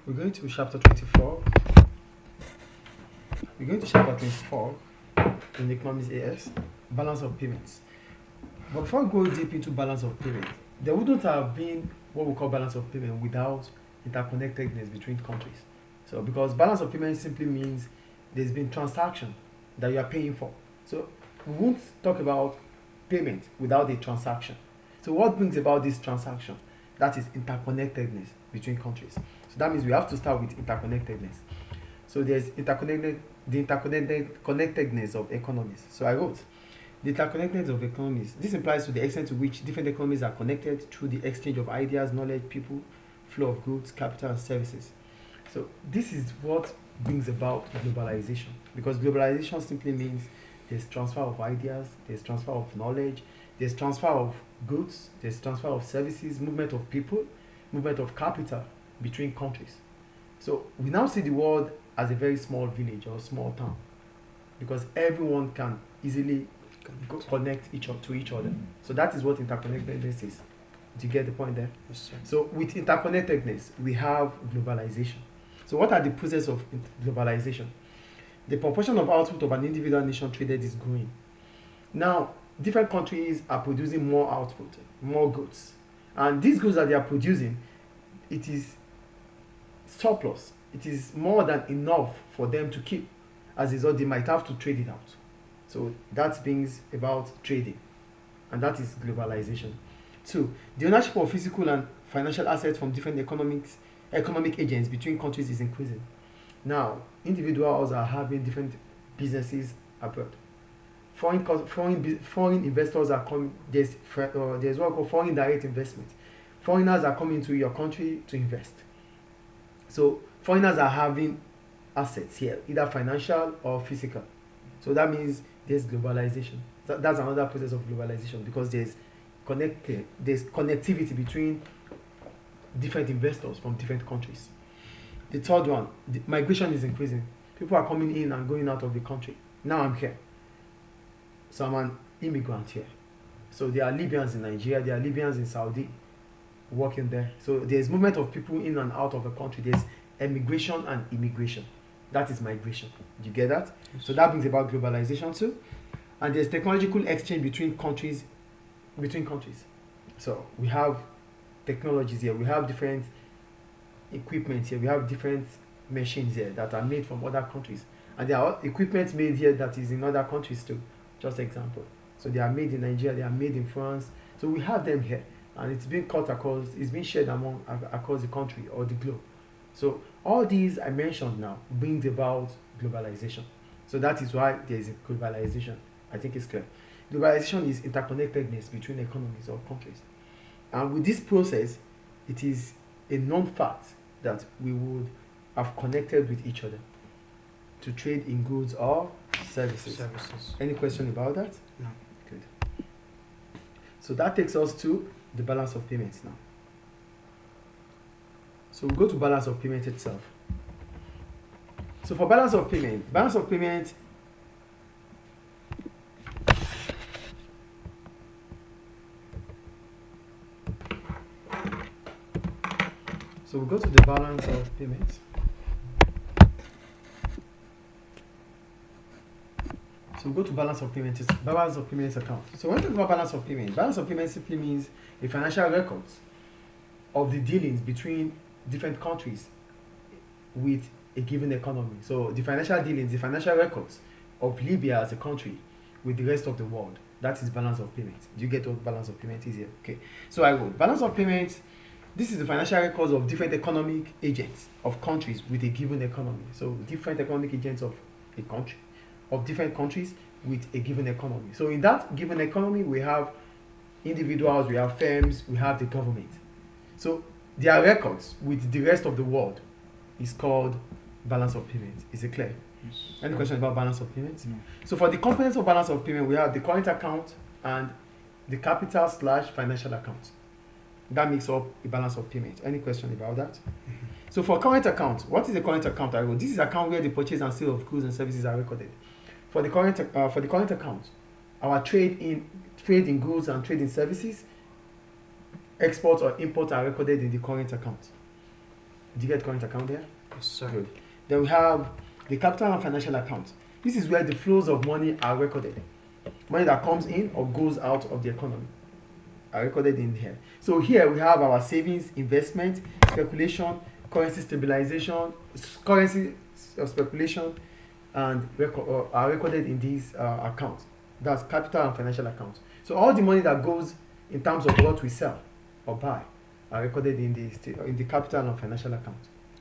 We're going to chapter 24. We're going to chapter 24 in Economics AS, balance of payments. But before we go deep into balance of payment, there wouldn't have been what we call balance of payment without interconnectedness between countries. So because balance of payment simply means there's been transaction that you are paying for. So we won't talk about payment without a transaction. So what brings about this transaction? That is interconnectedness between countries. So that means we have to start with interconnectedness. So there's the interconnectedness of economies. So I wrote the interconnectedness of economies. This implies to the extent to which different economies are connected through the exchange of ideas, knowledge, people, flow of goods, capital, and services. So this is what brings about globalization. Because globalization simply means there's transfer of ideas, there's transfer of knowledge, there's transfer of goods, there's transfer of services, movement of people, movement of capital between countries. So we now see the world as a very small village or small town because everyone can easily connect to each other. So that is what interconnectedness is. Do you get the point there? Yes, sir. So with interconnectedness, we have globalization. So what are the process of globalization? The proportion of output of an individual nation traded is growing. Now, different countries are producing more output, more goods. And these goods that they are producing, it is surplus. It is more than enough for them to keep. As a result, they might have to trade it out. So that brings about trading. And that is globalization. Two, the ownership of physical and financial assets from different economic agents between countries is increasing. Now, individuals are having different businesses abroad. Foreign investors are coming. There's what we call foreign direct investment. Foreigners are coming to your country to invest. So foreigners are having assets here, either financial or physical. So that means there's globalization. That's another process of globalization because there's connectivity between different investors from different countries. The third one, the migration is increasing. People are coming in and going out of the country. Now I'm here. So I'm an immigrant here. So there are Libyans in Nigeria, there are Libyans in Saudi working there. So there's movement of people in and out of the country. There's emigration and immigration. That is migration. Do you get that? Yes. So that brings about globalization too. And there's technological exchange between countries. So we have technologies here. We have different equipment here. We have different machines here that are made from other countries. And there are equipment made here that is in other countries too. Just example. So they are made in Nigeria, they are made in France. So we have them here. And it's being it's being shared across the country or the globe. So all these I mentioned now brings about globalization. So that is why there is a globalization. I think it's clear. Globalization is interconnectedness between economies or countries. And with this process, it is a known fact that we would have connected with each other to trade in goods or services. Any question about that? No. Good. So that takes us to the balance of payments now. So we'll go to balance of payment itself. So for balance of payment, so we'll go to the balance of payments. So we'll go to balance of payments account. So when we talk about balance of payment simply means the financial records of the dealings between different countries with a given economy. So the financial dealings, the financial records of Libya as a country with the rest of the world. That is balance of payment. Do you get what balance of payment is here? Okay. So I wrote balance of payment. This is the financial records of different economic agents of countries with a given economy. So different economic agents of a country, of different countries with a given economy. So in that given economy, we have individuals, we have firms, we have the government. So their records with the rest of the world is called balance of payment. Is it clear? Yes. Any question about balance of payment? No. So for the components of balance of payment, we have the current account and the capital/financial account. That makes up a balance of payment. Any question about that? Mm-hmm. So for current account, what is the current account? This is account where the purchase and sale of goods and services are recorded. For the current account, our trade in goods and trade in services, exports or imports are recorded in the current account. Do you get current account there? Yes, sir. Good. Then we have the capital and financial account. This is where the flows of money are recorded. Money that comes in or goes out of the economy are recorded in here. So here we have our savings, investment, speculation, currency stabilization, currency speculation, and are recorded in these accounts. That's capital and financial accounts. So all the money that goes in terms of what we sell or buy are recorded in the capital and financial account.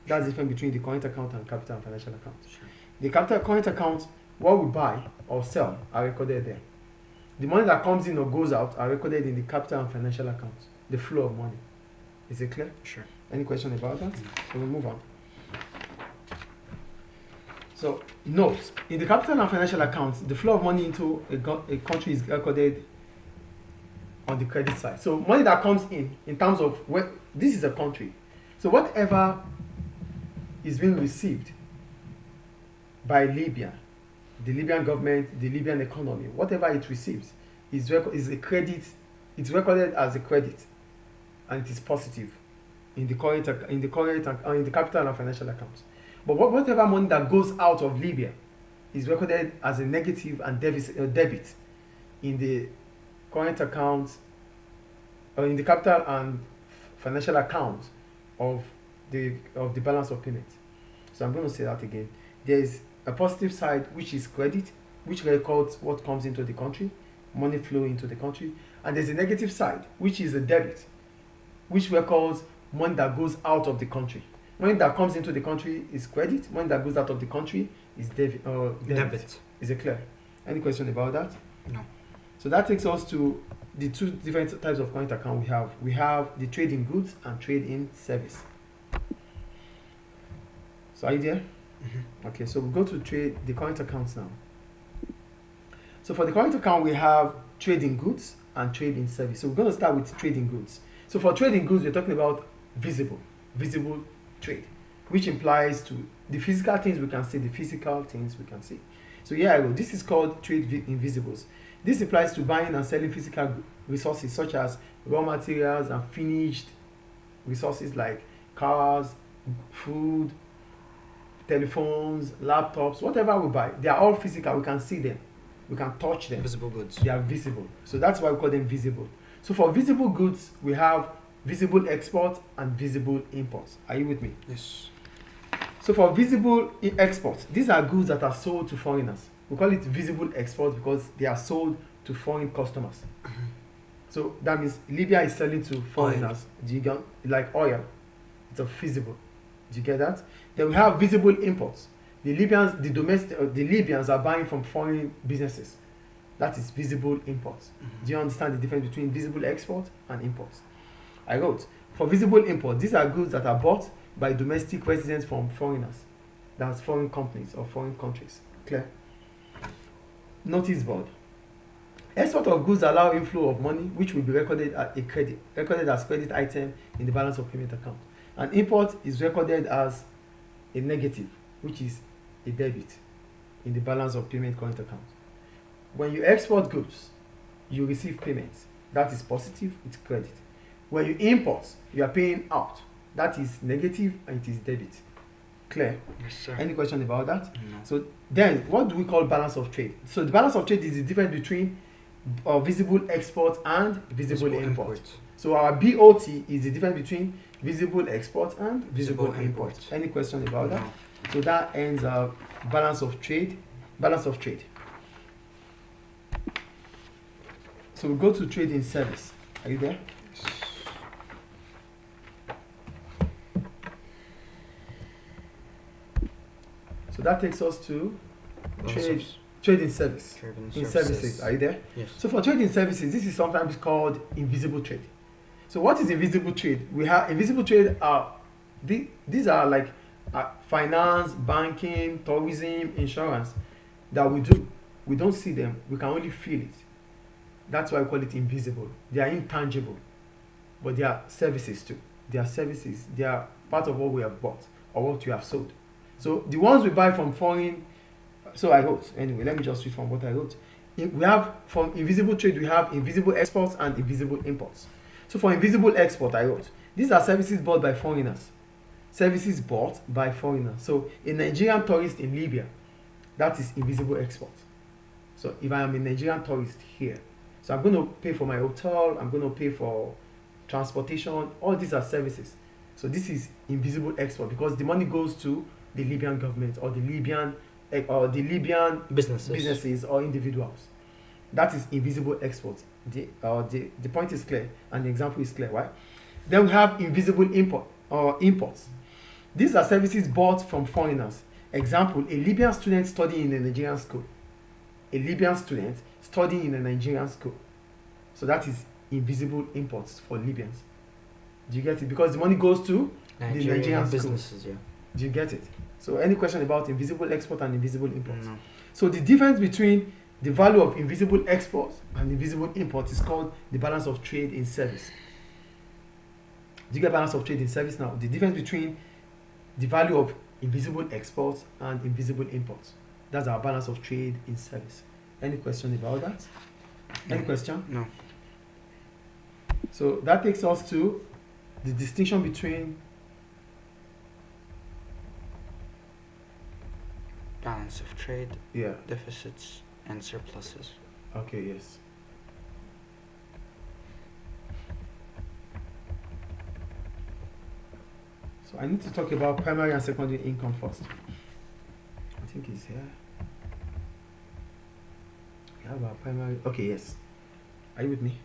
That's the difference between the current account and capital and financial account. Sure. The capital current account, what we buy or sell are recorded there. The money that comes in or goes out are recorded in the capital and financial accounts. The flow of money. Is it clear? Sure. Any question about that? So we'll move on. So note, in the capital and financial accounts, the flow of money into a country is recorded on the credit side. So money that comes in terms of this is a country. So whatever is being received by Libya, the Libyan government, the Libyan economy, whatever it receives is a credit. It's recorded as a credit, and it is positive in the capital and financial accounts. But whatever money that goes out of Libya is recorded as a negative and debit in the current accounts or in the capital and financial accounts of the balance of payment. So I'm going to say that again. There is a positive side, which is credit, which records what comes into the country, money flow into the country, and there's a negative side, which is a debit, which records money that goes out of the country. Money that comes into the country is credit. Money that goes out of the country is debit. Is it clear? Any question about that? No. So that takes us to the two different types of current account we have. We have the trade in goods and trade in service. So are you there? Mm-hmm. Okay, so we'll go to the current accounts now. So for the current account, we have trade in goods and trade in service. So we're going to start with trade in goods. So for trade in goods, we're talking about visible trade, which implies to the physical things we can see, the physical things we can see. So here I go. This is called trade invisibles. This applies to buying and selling physical resources such as raw materials and finished resources like cars, food, telephones, laptops, whatever we buy. They are all physical. We can see them. We can touch them. Visible goods. They are visible. So that's why we call them visible. So for visible goods, we have visible export and visible imports. Are you with me? Yes. So for visible exports, these are goods that are sold to foreigners. We call it visible exports because they are sold to foreign customers. So that means Libya is selling to foreigners. Do you get, like oil? It's a visible. Do you get that? Then we have visible imports. The Libyans are buying from foreign businesses. That is visible imports. Do you understand the difference between visible export and imports? I wrote, for visible import, these are goods that are bought by domestic residents from foreigners. That's foreign companies or foreign countries. Clear? Notice board. Export of goods allow inflow of money, which will be recorded as credit item in the balance of payment account. And import is recorded as a negative, which is a debit in the balance of payment current account. When you export goods, you receive payments. That is positive, it's credit. When you import, you are paying out. That is negative and it is debit. Clear? Yes, sir. Any question about that? No. So then, what do we call balance of trade? So the balance of trade is the difference between visible export and visible import. So our BOT is the difference between visible export and visible import. Any question about that? So that ends our balance of trade. So we go to trade in service. Are you there? So that takes us to trade in service. In services. Are you there? Yes. So for trade in services, this is sometimes called invisible trade. So what is invisible trade? We have invisible trade these are like finance, banking, tourism, insurance that we do. We don't see them. We can only feel it. That's why we call it invisible. They are intangible, but they are services too. They are services. They are part of what we have bought or what we have sold. So the ones we buy from foreign. So I wrote. Anyway, let me just read from what I wrote. We have from invisible trade. We have invisible exports and invisible imports. So for invisible export, I wrote, these are services bought by foreigners. services bought by foreigners. So a Nigerian tourist in Libya, that is invisible export. So if I am a Nigerian tourist here, so I'm going to pay for my hotel, I'm going to pay for transportation, all these are services. So this is invisible export because the money goes to the Libyan government or the Libyan businesses or individuals. That is invisible export. The point is clear and the example is clear, right? Then we have invisible import or imports. These are services bought from foreigners. Example, a Libyan student studying in a Nigerian school. A Libyan student studying in a Nigerian school. So that is invisible imports for Libyans. Do you get it? Because the money goes to the Nigerian businesses, school. Yeah. Do you get it? So any question about invisible export and invisible imports? No. So the difference between the value of invisible exports and invisible imports is called the balance of trade in service. Do you get balance of trade in service now? The difference between the value of invisible exports and invisible imports. That's our balance of trade in service. Any question about that? Any question? No. So that takes us to the distinction between balance of trade, yeah. deficits, and surpluses. Okay, yes. So I need to talk about primary and secondary income first. I think it's here. We have our primary. Okay, yes. Are you with me?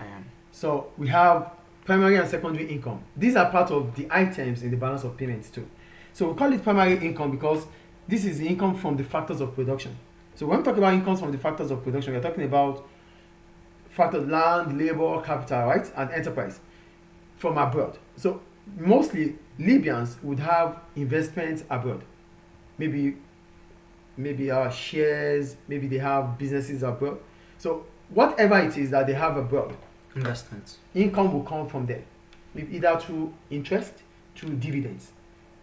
I am. So we have primary and secondary income. These are part of the items in the balance of payments too. So we call it primary income because this is the income from the factors of production. So when we talk about incomes from the factors of production, we're talking about factors land, labor, capital, right, and enterprise from abroad. So mostly Libyans would have investments abroad. Maybe shares, maybe they have businesses abroad. So whatever it is that they have abroad, investments, income will come from there, either through interest, through dividends.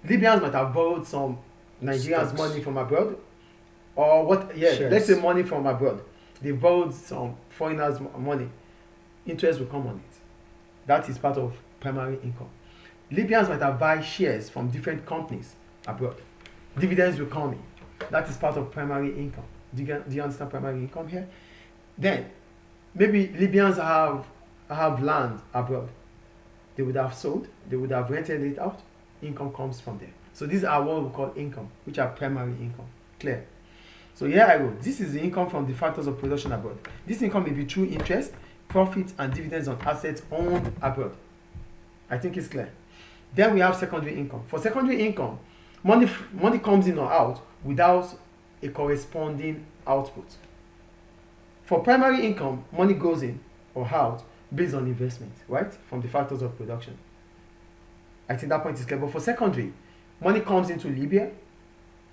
Libyans might have borrowed some Nigerians' stocks, money from abroad, or what? Yeah, shares. Let's say money from abroad. They borrowed some foreigners' money. Interest will come on it. That is part of primary income. Libyans might have buy shares from different companies abroad. Dividends will come in. That is part of primary income. Do you understand primary income here? Then, maybe Libyans have land abroad. They would have sold. They would have rented it out. Income comes from there. So these are what we call income, which are primary income. Clear? So here I go. This is the income from the factors of production abroad. This income may be through interest, profits, and dividends on assets owned abroad. I think it's clear. Then we have secondary income. For secondary income, money comes in or out without a corresponding output. For primary income, money goes in or out based on investment, right? From the factors of production. I think that point is clear. But for secondary, money comes into Libya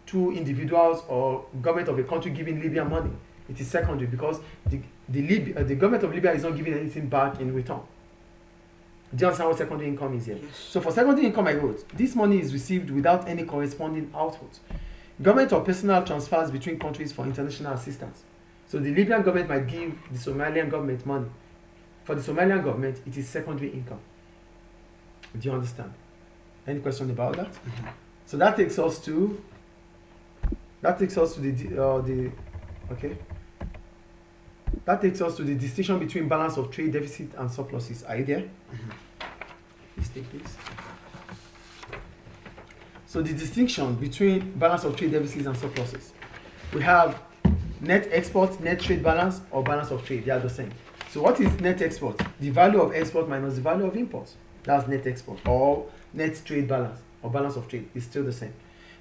to individuals or government of a country giving Libya money. It is secondary because the government of Libya is not giving anything back in return. Do you understand what secondary income is here? Yes. So for secondary income, I wrote, this money is received without any corresponding output. Government or personal transfers between countries for international assistance. So the Libyan government might give the Somalian government money. For the Somalian government, it is secondary income. Do you understand? Any question about that? Mm-hmm. So that takes us to the okay. That takes us to the distinction between balance of trade deficit and surpluses. Are you there? Mm-hmm. Please take this. So the distinction between balance of trade deficits and surpluses. We have net export, net trade balance, or balance of trade. They are the same. So what is net export? The value of export minus the value of import. That's net export. Or net trade balance or balance of trade is still the same.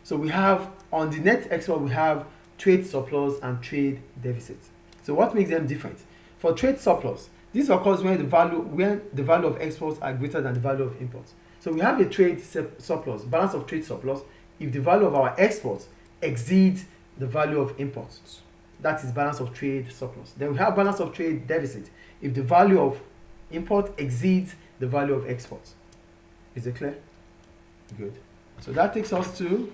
So we have on the net export we have trade surplus and trade deficit. So what makes them different? For trade surplus, this occurs when the value of exports are greater than the value of imports. So we have a trade surplus, balance of trade surplus, if the value of our exports exceeds the value of imports. That is balance of trade surplus. Then we have balance of trade deficit, if the value of import exceeds the value of exports. Is it clear? Good. So that takes us to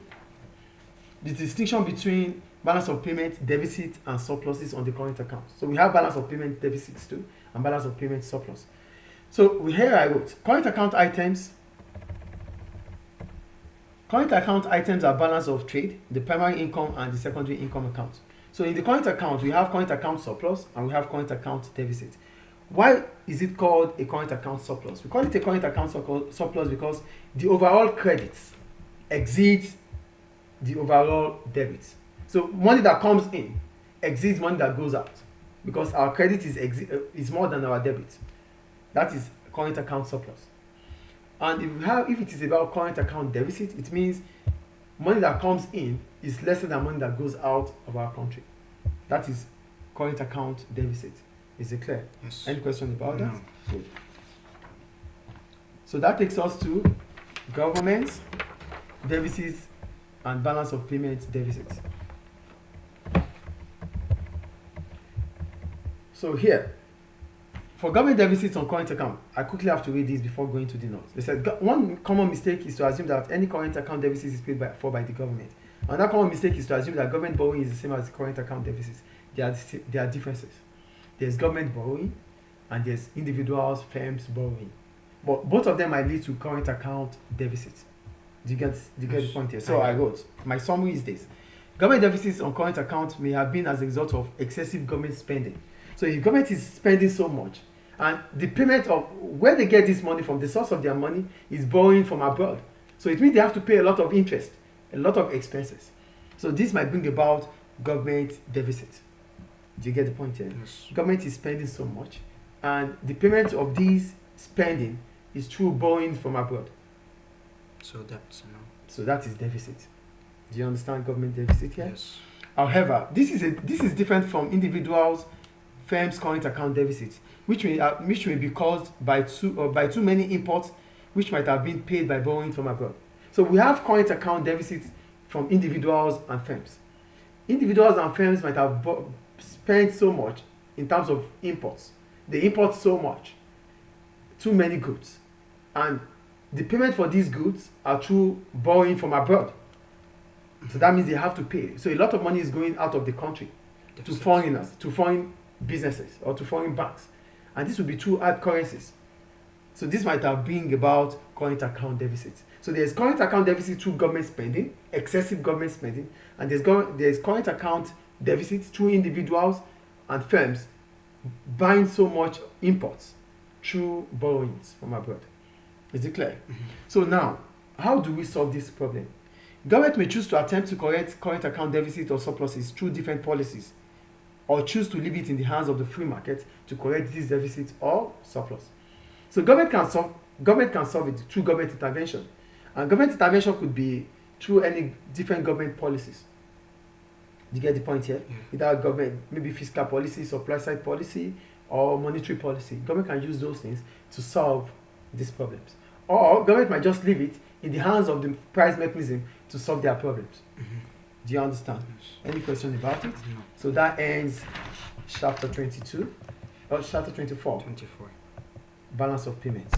the distinction between balance of payment deficit and surpluses on the current account. So we have balance of payment deficits too and balance of payment surplus. So here I wrote current account items Current account items are balance of trade, the primary income, and the secondary income account. So in the current account, we have current account surplus and we have current account deficit. Why is it called a current account surplus? We call it a current account surplus because the overall credits exceeds the overall debit. So money that comes in exceeds money that goes out because our credit is more than our debit. That is current account surplus. And if it is about current account deficit, it means money that comes in is lesser than money that goes out of our country. That is current account deficit. Is it clear? Yes. Any question about No. that? Good. So that takes us to government deficits and balance of payments deficits. So here, for government deficits on current account, I quickly have to read this before going to the notes. They said one common mistake is to assume that any current account deficit is paid for by the government. Another common mistake is to assume that government borrowing is the same as the current account deficits. There are differences. There's government borrowing and there's individuals, firms borrowing. But both of them might lead to current account deficits. Do you get the point here? So I wrote, my summary is this. Government deficits on current accounts may have been as a result of excessive government spending. So if government is spending so much, and the payment of where they get this money from, the source of their money is borrowing from abroad. So it means they have to pay a lot of interest, a lot of expenses. So this might bring about government deficit. Do you get the point here? Yes. Government is spending so much, and the payment of these spending is through borrowing from abroad. So debts, So that is deficit. Do you understand government deficit here? Yes. However, this is different from individuals, firms' current account deficits, which may be caused by too many imports, which might have been paid by borrowing from abroad. So we have current account deficits from individuals and firms. Individuals and firms might have spent so much in terms of imports. They import so much, too many goods, and the payment for these goods are through borrowing from abroad. So that means they have to pay. So a lot of money is going out of the country to foreigners, to foreign businesses, or to foreign banks. And this will be through hard currencies. So this might have bring about current account deficits. So there's current account deficit through government spending, excessive government spending, and there's current account deficits through individuals and firms buying so much imports through borrowings from abroad. Is it clear? Mhm. So now, how do we solve this problem? Government may choose to attempt to correct current account deficit or surpluses through different policies, or choose to leave it in the hands of the free market to correct these deficits or surplus. So government can solve it through government intervention, and government intervention could be through any different government policies. Do you get the point here? Yeah. Without government, maybe fiscal policy, supply side policy, or monetary policy. Government can use those things to solve these problems. Or government might just leave it in the hands of the price mechanism to solve their problems. Mhm. Do you understand? Yes. Any question about it? No. So that ends chapter 22, or chapter 24, 24. balance of payments.